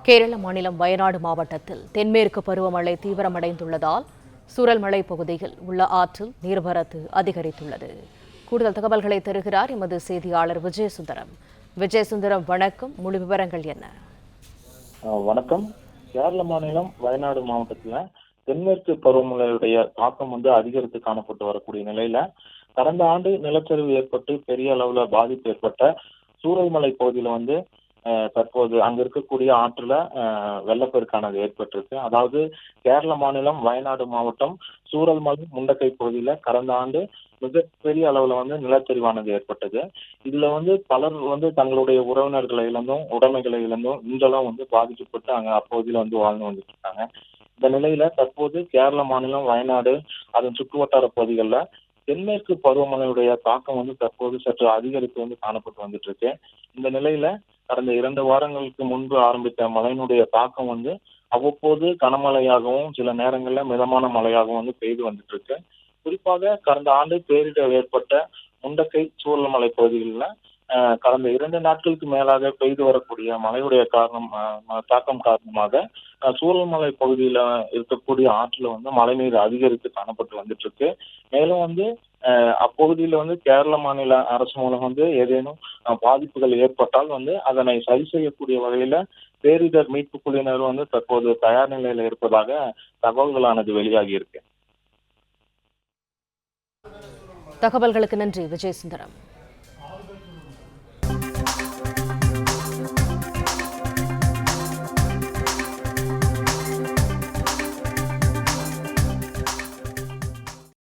கேரள மாநிலம் வயநாடு மாவட்டத்தில் தென்மேற்கு பருவமழை தீவிரமடைந்துள்ளதால் சூரல்மலை பகுதியில் உள்ள ஆற்றில் நீர்வரத்து அதிகரித்துள்ளது. கூடுதல் தகவல்களை தருகிறார் எமது செய்தியாளர் விஜயசுந்தரம். விஜயசுந்தரம், வணக்கம். முழு விவரங்கள் என்ன? வணக்கம். கேரள மாநிலம் வயநாடு மாவட்டத்துல தென்மேற்கு பருவமழையுடைய தாக்கம் அதிகரித்து காணப்பட்டு வரக்கூடிய நிலையில கடந்த ஆண்டு நிலச்சரிவு ஏற்பட்டு பெரிய அளவுல பாதிப்பு ஏற்பட்ட சூரல்மலை பகுதியில தற்போது அங்க இருக்கக்கூடிய ஆற்றுல வெள்ளப்பெருக்கானது ஏற்பட்டிருக்கு. அதாவது கேரள மாநிலம் வயநாடு மாவட்டம் சூரல்மலை முண்டக்கை பகுதியில கடந்த ஆண்டு மிகப்பெரிய அளவுல நிலச்சரிவானது ஏற்பட்டது. இதுல பலர் தங்களுடைய உறவினர்களை இழந்தும் உடைமைகளை இழந்தும் இன்றெல்லாம் பாதிக்கப்பட்டு அங்க அப்பகுதியில வாழ்ந்து வந்துட்டு இருக்காங்க. இந்த நிலையில தற்போது கேரள மாநிலம் வயநாடு அதன் சுற்றுவட்டார பகுதிகளில் தென்மேற்கு பருவமழையுடைய தாக்கம் தற்போது சற்று அதிகரித்து காணப்பட்டு வந்துட்டு இருக்கு. இந்த நிலையில கடந்த 2 வாரங்களுக்கு முன்பு ஆரம்பித்த மழையினுடைய தாக்கம் அவ்வப்போது கனமழையாகவும் சில நேரங்கள்ல மிதமான மழையாகவும் பெய்து வந்துட்டு இருக்கு. குறிப்பாக கடந்த ஆண்டு பேரிடர் ஏற்பட்ட முண்டக்கை சூரல்மலை பகுதிகளில் கடந்த 2 நாட்களுக்கு மேலாக பெய்து வரக்கூடிய மழையுடைய தாக்கம் காரணமாக சூரல்மலை பகுதியில இருக்கக்கூடிய ஆற்றுல மழைநீர் அதிகரித்து காணப்பட்டு வந்துட்டு இருக்கு. மேலும் அப்பகுதியில கேரள மாநில அரசு மூலம் ஏதேனும் பாதிப்புகள் ஏற்பட்டால் அதனை சரி செய்யக்கூடிய வகையில பேரிடர் மீட்பு குழுவினர் தற்போது தயார் நிலையில இருப்பதாக தகவல்களானது வெளியாகி இருக்கு. தகவல்களுக்கு நன்றி விஜயசுந்தரம்.